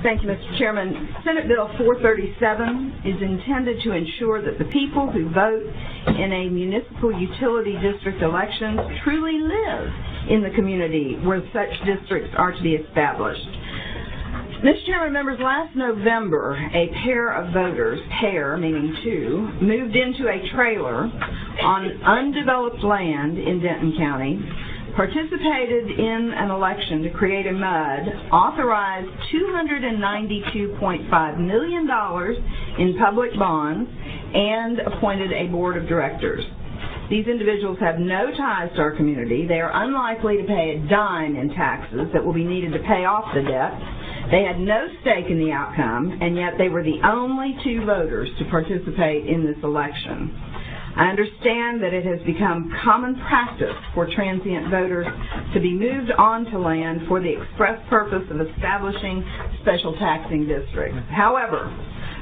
Thank you, Mr. Chairman. Senate Bill 437 is intended to ensure that the people who vote in a municipal utility district elections truly live in the community where such districts are to be established. Mr. Chairman, members, last November, a pair of voters, pair meaning two, moved into a trailer on undeveloped land in Denton County, participated in an election to create a MUD, authorized $292.5 million in public bonds, and appointed a board of directors. These individuals have no ties to our community. They are unlikely to pay a dime in taxes that will be needed to pay off the debt. They had no stake in the outcome, and yet they were the only two voters to participate in this election. I understand that it has become common practice for transient voters to be moved onto land for the express purpose of establishing special taxing districts. However,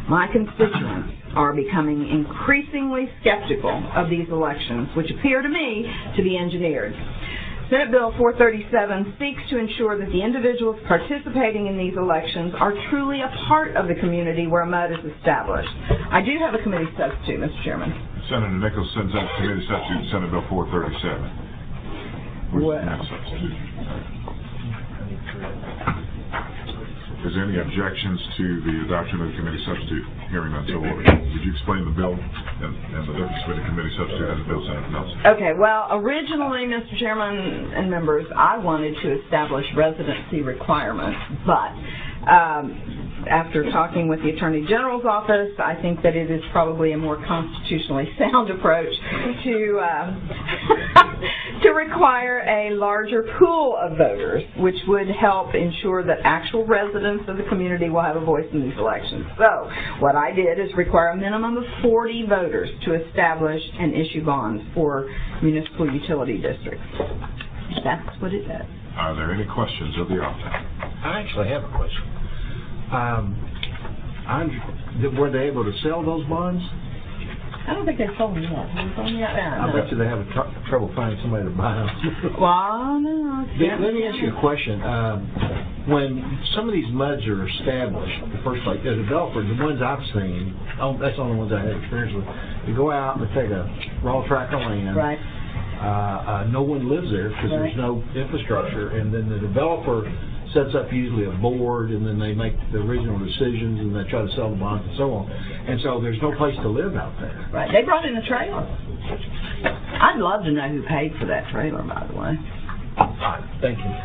my constituents are becoming increasingly skeptical of these elections, which appear to me to be engineered. Senate Bill 437 seeks to ensure that the individuals participating in these elections are truly a part of the community where a MUD is established. I do have a committee substitute, Mr. Chairman. Senator Nichols sends out committee substitute Senate Bill 437. Well, is there any objections to the adoption of the committee substitute? Hearing none, so ordered. Would you explain the bill and the difference between the committee substitute and the bill, Senator Nelson? Okay, well, originally, Mr. Chairman and members, I wanted to establish residency requirements, but after talking with the Attorney General's office, I think that it is probably a more constitutionally sound approach to to require a larger pool of voters, which would help ensure that actual residents of the community will have a voice in these elections. So what I did is require a minimum of 40 voters to establish and issue bonds for municipal utility districts. That's what it does. Are there any questions of the author? I actually have a question. Were they able to sell those bonds? I don't think they sold them yet. I bet you they have trouble finding somebody to buy them. Well, no. Let me ask you a question. When some of these MUDs are established, the first, like the developers, the ones I've seen, that's the only ones I had experience with, they go out and they take a raw tract of land. Right. No one lives there because there's no infrastructure, and then the developer sets up usually a board, and then they make the original decisions, and they try to sell the bonds and so on. And so there's no place to live out there. Right. They brought in a trailer. I'd love to know who paid for that trailer, by the way. Thank you.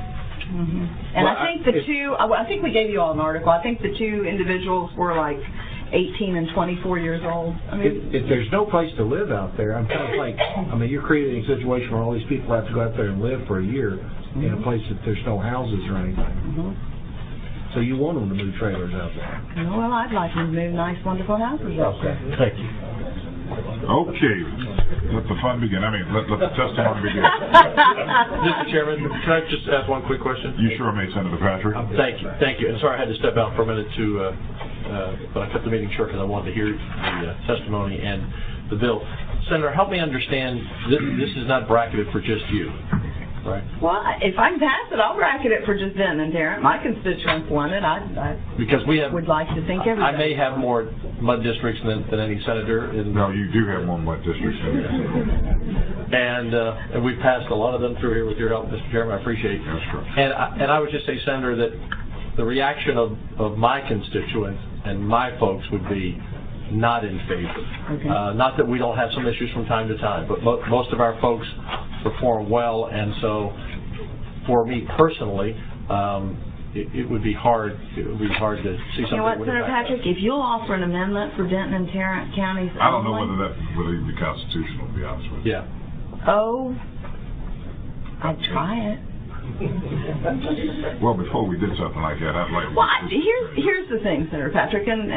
And well, I think I think we gave you all an article. I think the two individuals were like 18 and 24 years old. I mean, if there's no place to live out there, I'm kind of like, you're creating a situation where all these people have to go out there and live for a year in a place that there's no houses or anything. So you want them to move trailers out there? Well, I'd like them to move nice, wonderful houses out there. Thank you. Okay, let the fun begin. Let the testimony begin. Mr. Chairman, can I just ask one quick question? You sure may, Senator Patrick. Thank you. And sorry I had to step out for a minute but I kept the meeting short because I wanted to hear the testimony and the bill. Senator, help me understand, this is not bracketed for just you, right? Well, if I can pass it, I'll bracket it for just Denton and Tarrant. My constituents want it. I would like to think everybody. I may have more MUD districts than any senator. No, you do have more MUD districts than me. And we've passed a lot of them through here with your help, Mr. Chairman. I appreciate it. That's correct. And I would just say, Senator, that the reaction of my constituents and my folks would be not in favor. Okay. Not that we don't have some issues from time to time, but most of our folks perform well, and so for me personally, it would be hard. It would be hard to see something. You know what, Senator Patrick? If you'll offer an amendment for Denton and Tarrant counties, I don't know whether that would even be constitutional, to be honest with you. Yeah. Oh, I'd try it. Well, before we did something like that, I'd like. Well, here's the thing, Senator Patrick, and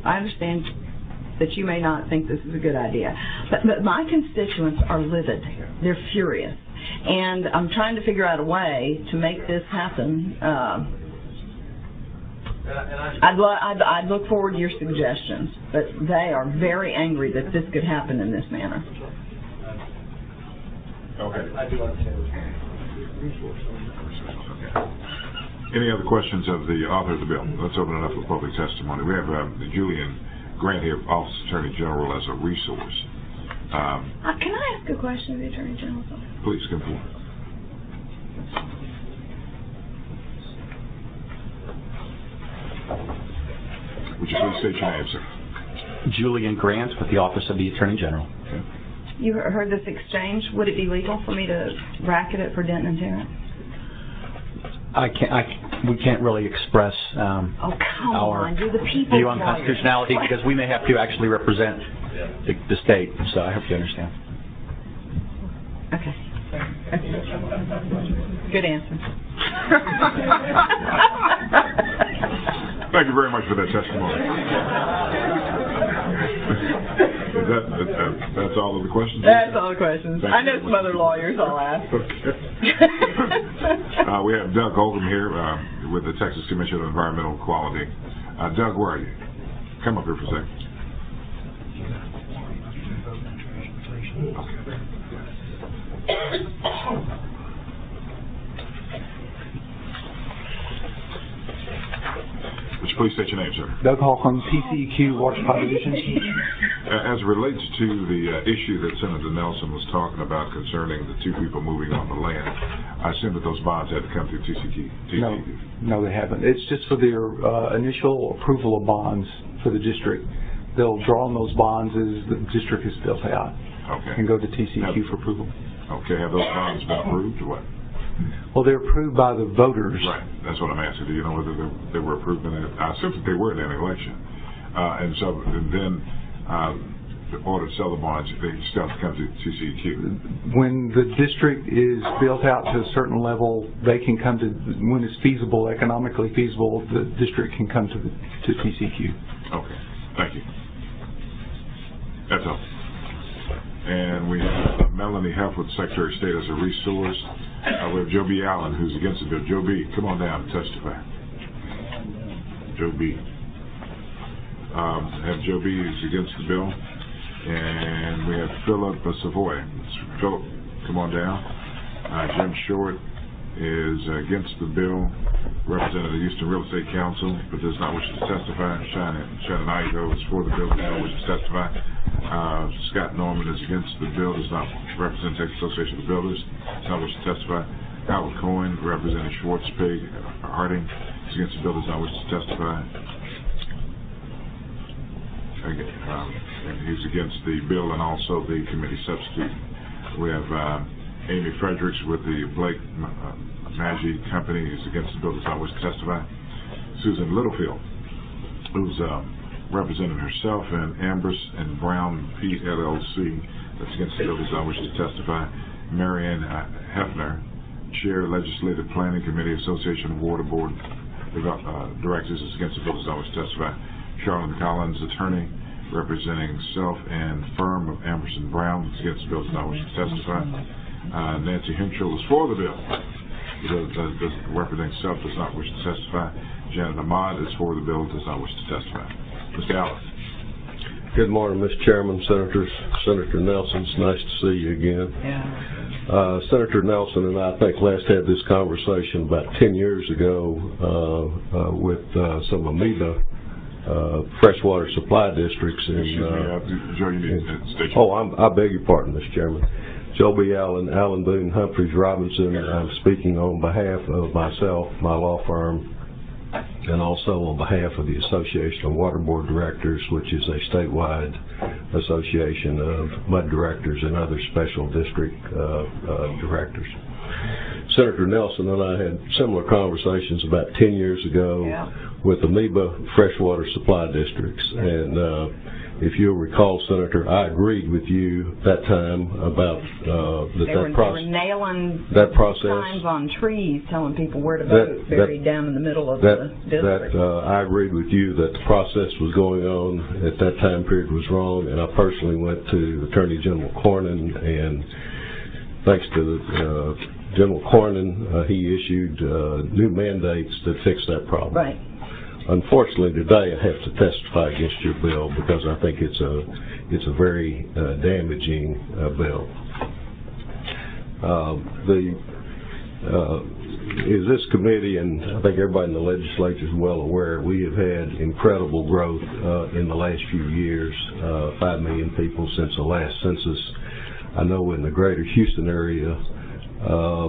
I understand that you may not think this is a good idea, but my constituents are livid. They're furious, and I'm trying to figure out a way to make this happen. I'd look forward to your suggestions, but they are very angry that this could happen in this manner. Okay. I do understand. Any other questions of the author of the bill? Let's open it up for public testimony. We have Julian Grant here, Office Attorney General, as a resource. Can I ask a question of the Attorney General's office? Please come forward. Would you please state your name, sir? Julian Grant with the Office of the Attorney General. Okay. You heard this exchange. Would it be legal for me to bracket it for Denton and Tarrant? We can't really express our view people on constitutionality because we may have to actually represent the state. So I hope you understand. Okay. Good answer. Thank you very much for that testimony. That's all of the questions? That's all the questions. Thank I you know very some much. other lawyers I'll ask. Okay. We have Doug Holcomb here with the Texas Commission on Environmental Quality. Doug, where are you? Come up here for a second. Would you please state your name, sir? Doug Holcomb, TCEQ, Water Supply Division. As it relates to the issue that Senator Nelson was talking about concerning the two people moving on the land, I assume that those bonds had to come through TCEQ. No, they haven't. It's just for their initial approval of bonds for the district. They'll draw on those bonds as the district is built out. Okay. And go to TCEQ for approval. Okay, have those bonds been approved or what? Well, they're approved by the voters. Right, that's what I'm asking. Do you know whether they were approved in it? I assume that they were in an election. And then in order to sell the bonds, they still have to come to TCEQ. When the district is built out to a certain level, they can come to, when it's feasible, economically feasible, the district can come to TCEQ. Okay, thank you. That's all. And we have Melanie Huff with Secretary of State as a resource. We have Joe B. Allen, who's against the bill. Joe B., come on down and testify. Joe B. Have Joe B. is against the bill. And we have Philip Savoy. Philip, come on down. Jim Short is against the bill, representing the Houston Real Estate Council, but does not wish to testify. Shannon Igo is for the bill, does not wish to testify. Scott Norman is against the bill, does not represent Texas Association of Builders, does not wish to testify. Howard Cohen, representing Schwartz Pig Harding, is against the bill, does not wish to testify. And he's against the bill and also the committee substitute. We have Amy Fredericks with the Blake Maggi Company is against the bill, does not wish to testify. Susan Littlefield, who's representing herself, and Ambrose and Brown P. LLC, that's against the bill, does not wish to testify. Marianne Hefner, Chair, Legislative Planning Committee, Association of Water Board Directors, is against the bill, does not wish to testify. Charlotte Collins, Attorney, representing self and firm of Amberson Brown, is against the bill, does not wish to testify. Nancy Henschel is for the bill, representing self, does not wish to testify. Janet Ahmad is for the bill, does not wish to testify. Mr. Allen. Good morning, Mr. Chairman, Senators. Senator Nelson, it's nice to see you again. Yeah. Senator Nelson and I think last had this conversation about 10 years ago with some amoeba freshwater supply districts. Joe, you need to state your I beg your pardon, Mr. Chairman. Joe B. Allen, Allen Boone, Humphreys, Robinson. I'm speaking on behalf of myself, my law firm, and also on behalf of the Association of Water Board Directors, which is a statewide association of mud directors and other special district directors. Senator Nelson and I had similar conversations about 10 years ago with amoeba freshwater supply districts. And if you'll recall, Senator, I agreed with you that time about They were nailing signs on trees telling people where to vote, buried down in the middle of the district. I agreed with you that the process was going on at that time period was wrong, and I personally went to Attorney General Cornyn, and thanks to General Cornyn, he issued new mandates that fixed that problem. Right. Unfortunately, today I have to testify against your bill because I think it's a very damaging bill. as this committee, and I think everybody in the legislature is well aware, we have had incredible growth in the last few years, 5 million people since the last census. I know in the greater Houston area,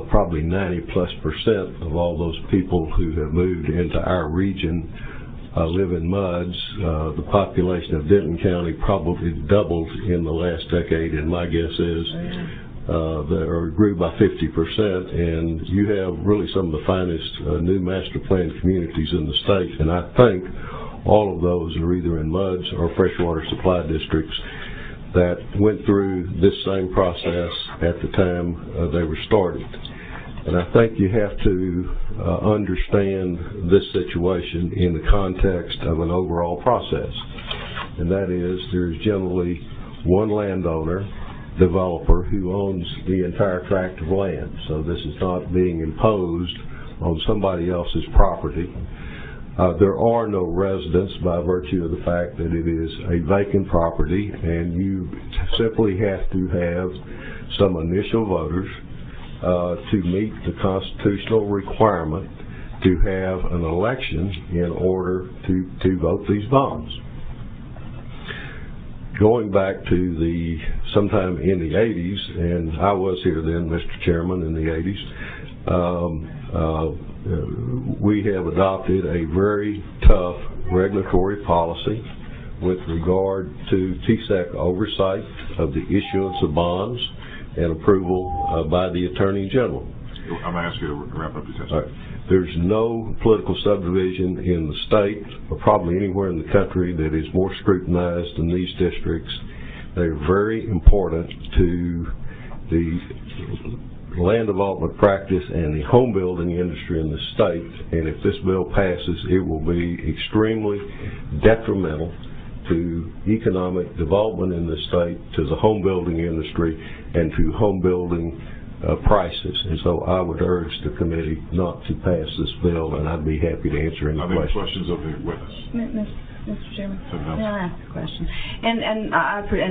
probably 90+% of all those people who have moved into our region live in MUDs. The population of Denton County probably doubled in the last decade, and my guess is or grew by 50%, and you have really some of the finest new master plan communities in the state, and I think all of those are either in MUDs or freshwater supply districts that went through this same process at the time they were started. And I think you have to understand this situation in the context of an overall process, and that is there's generally one landowner, developer, who owns the entire tract of land. So this is not being imposed on somebody else's property. There are no residents by virtue of the fact that it is a vacant property, and you simply have to have some initial voters to meet the constitutional requirement to have an election in order to vote these bonds. Going back to sometime in the 80s, and I was here then, Mr. Chairman, in the 80s, we have adopted a very tough regulatory policy with regard to TSEC oversight of the issuance of bonds and approval by the Attorney General. I'm going to ask you to wrap up your testimony. All right. There's no political subdivision in the state, or probably anywhere in the country, that is more scrutinized than these districts. They're very important to the land development practice and the home building industry in the state, and if this bill passes, it will be extremely detrimental to economic development in the state, to the home building industry, and to home building prices. And so I would urge the committee not to pass this bill, and I'd be happy to answer any questions. Questions of the witness? Mr. Chairman, may I ask a question? And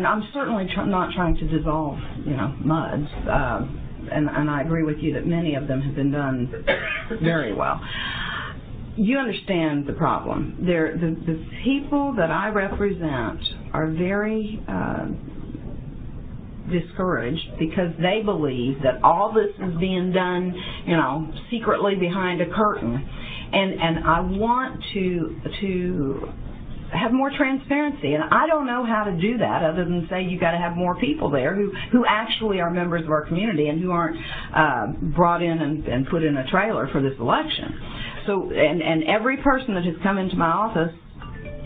I'm certainly not trying to dissolve, MUDs, and I agree with you that many of them have been done very well. You understand the problem. The people that I represent are very discouraged because they believe that all this is being done, secretly behind a curtain, and I want to have more transparency, and I don't know how to do that other than say you got to have more people there who actually are members of our community and who aren't brought in and put in a trailer for this election. So, and every person that has come into my office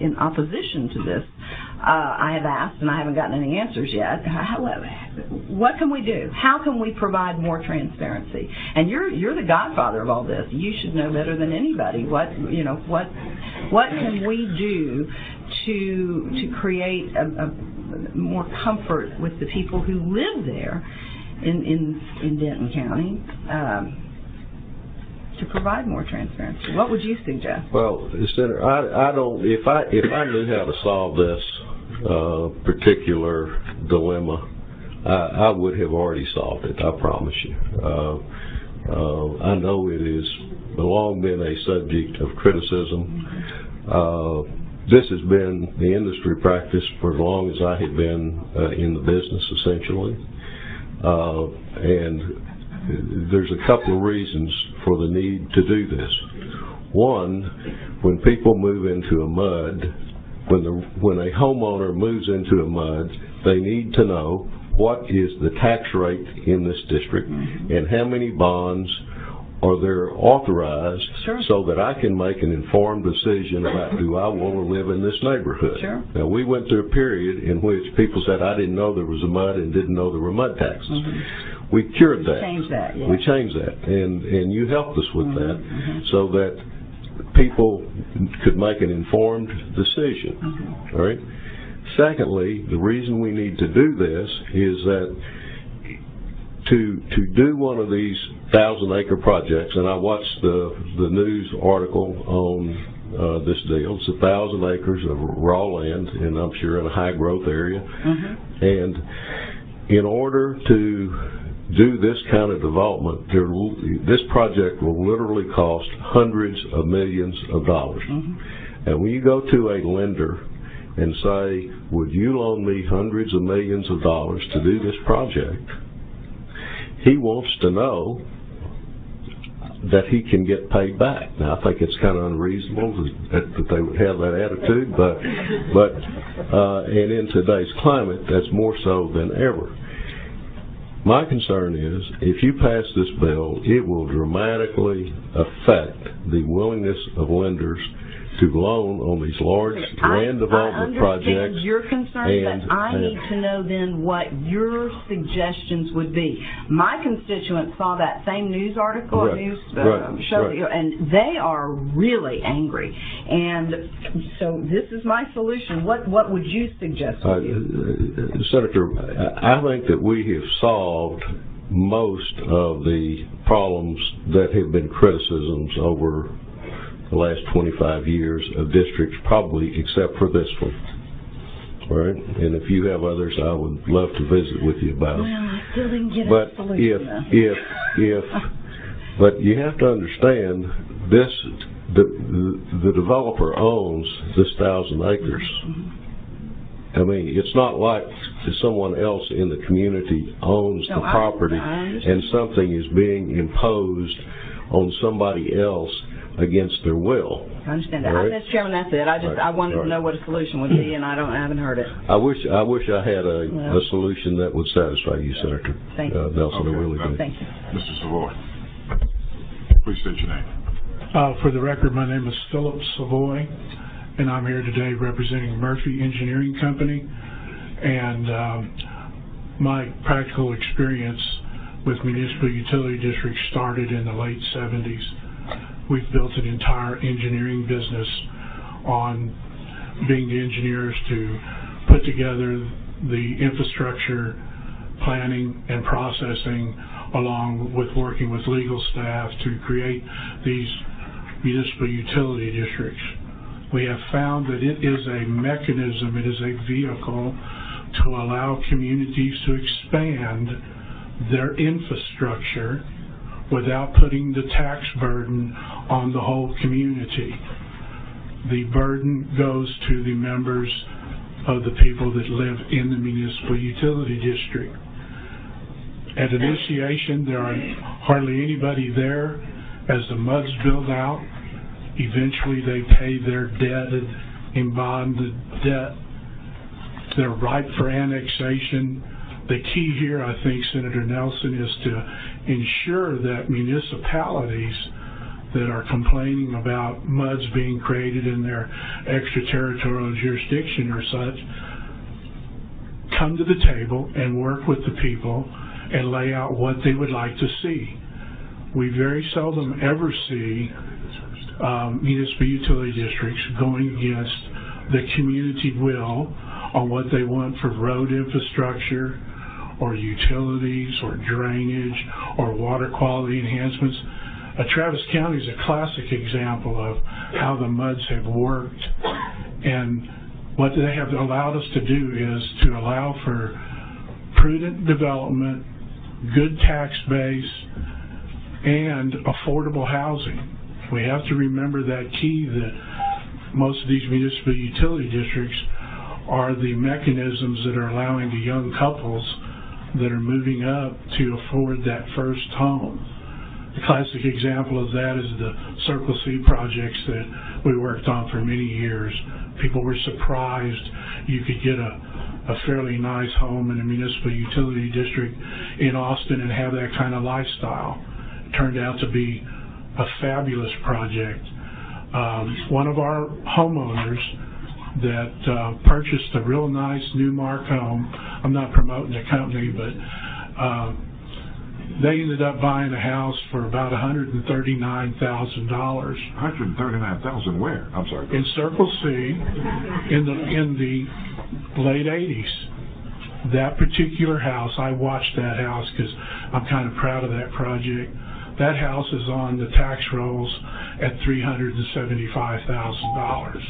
in opposition to this, I have asked, and I haven't gotten any answers yet. What can we do? How can we provide more transparency? And you're the godfather of all this. You should know better than anybody what can we do to create a more comfort with the people who live there in Denton County. To provide more transparency. What would you suggest? Well, Senator, I don't. If I knew how to solve this particular dilemma, I would have already solved it. I promise you. I know it has long been a subject of criticism. This has been the industry practice for as long as I have been in the business, essentially, and there's a couple of reasons for the need to do this. One, when people move into a MUD, when a homeowner moves into a MUD, they need to know what is the tax rate in this district and how many bonds are there authorized, so that I can make an informed decision about, do I want to live in this neighborhood? Sure. Now, we went through a period in which people said, I didn't know there was a MUD and didn't know there were MUD taxes. We cured that. Changed that, yeah. We changed that, and you helped us with that, so that people could make an informed decision. All right. Secondly, the reason we need to do this is that to do one of these 1,000-acre projects, and I watched the news article on this deal. It's 1,000 acres of raw land, and I'm sure in a high-growth area. And in order to do this kind of development, this project will literally cost hundreds of millions of dollars. And when you go to a lender and say, would you loan me hundreds of millions of dollars to do this project, he wants to know that he can get paid back. Now, I think it's kind of unreasonable that they would have that attitude, but and in today's climate, that's more so than ever. My concern is, if you pass this bill, it will dramatically affect the willingness of lenders to loan on these large land development projects. I understand your concern, but I need to know then what your suggestions would be. My constituents saw that same news article, show, and they are really angry. And so this is my solution. What would you suggest? Senator, I think that we have solved most of the problems that have been criticisms over the last 25 years of districts, probably except for this one. Right? And if you have others, I would love to visit with you about them. Well, I still didn't get but a solution. But you have to understand this: the developer owns this 1,000 acres. I mean, it's not like someone else in the community owns the property and something is being imposed on somebody else against their will. I understand that. Right? Mr. Chairman, that's it. I wanted to know what a solution would be, and I haven't heard it. I wish I had a solution that would satisfy you, Senator. Thank you. Nelson, I really do. Thank you. Mr. Savoy, please state your name. For the record, my name is Philip Savoy, and I'm here today representing Murphy Engineering Company. And my practical experience with municipal utility districts started in the late 70s. We've built an entire engineering business on being the engineers to put together the infrastructure planning and processing, along with working with legal staff to create these municipal utility districts. We have found that it is a mechanism, it is a vehicle to allow communities to expand their infrastructure without putting the tax burden on the whole community. The burden goes to the members of the people that live in the municipal utility district. At initiation, there are hardly anybody there. As the MUDs build out, eventually they pay their debt and bond the debt. They're ripe for annexation. The key here, I think, Senator Nelson, is to ensure that municipalities that are complaining about MUDs being created in their extraterritorial jurisdiction or such come to the table and work with the people and lay out what they would like to see. We very seldom ever see municipal utility districts going against the community will on what they want for road infrastructure or utilities or drainage or water quality enhancements. Travis County is a classic example of how the MUDs have worked, and what they have allowed us to do is to allow for prudent development, good tax base, and affordable housing. We have to remember that key, that most of these municipal utility districts are the mechanisms that are allowing the young couples that are moving up to afford that first home. The classic example of that is the Circle C projects that we worked on for many years. People were surprised you could get a fairly nice home in a municipal utility district in Austin and have that kind of lifestyle. It turned out to be a fabulous project. One of our homeowners that purchased a real nice Newmark home, I'm not promoting the company, but they ended up buying a house for about $139,000. $139,000 where? I'm sorry. In Circle C, in the late 80s. That particular house, I watched that house because I'm kind of proud of that project. That house is on the tax rolls at $375,000.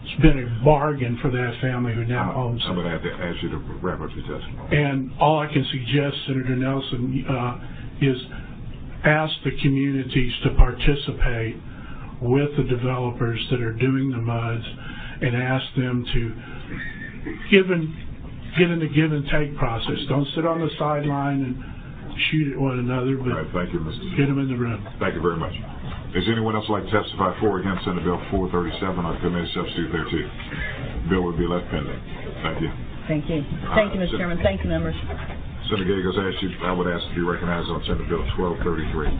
it's been a bargain for that family who now owns I'm it. going to have to ask you to wrap up your testimony. And all I can suggest, Senator Nelson, is ask the communities to participate with the developers that are doing the MUDs and ask them to get in the give and take process. Don't sit on the sideline and shoot at one another, but All right, thank you, Mr. get them in the room. Thank you very much. Does anyone else like to testify for or against Senate Bill 437 on committee substitute thereto? Bill would be left pending. Thank you. Thank you. Thank you, Mr. Chairman. Thank you, members. Senator Gagos, I would ask to be recognized on Senate Bill 1233.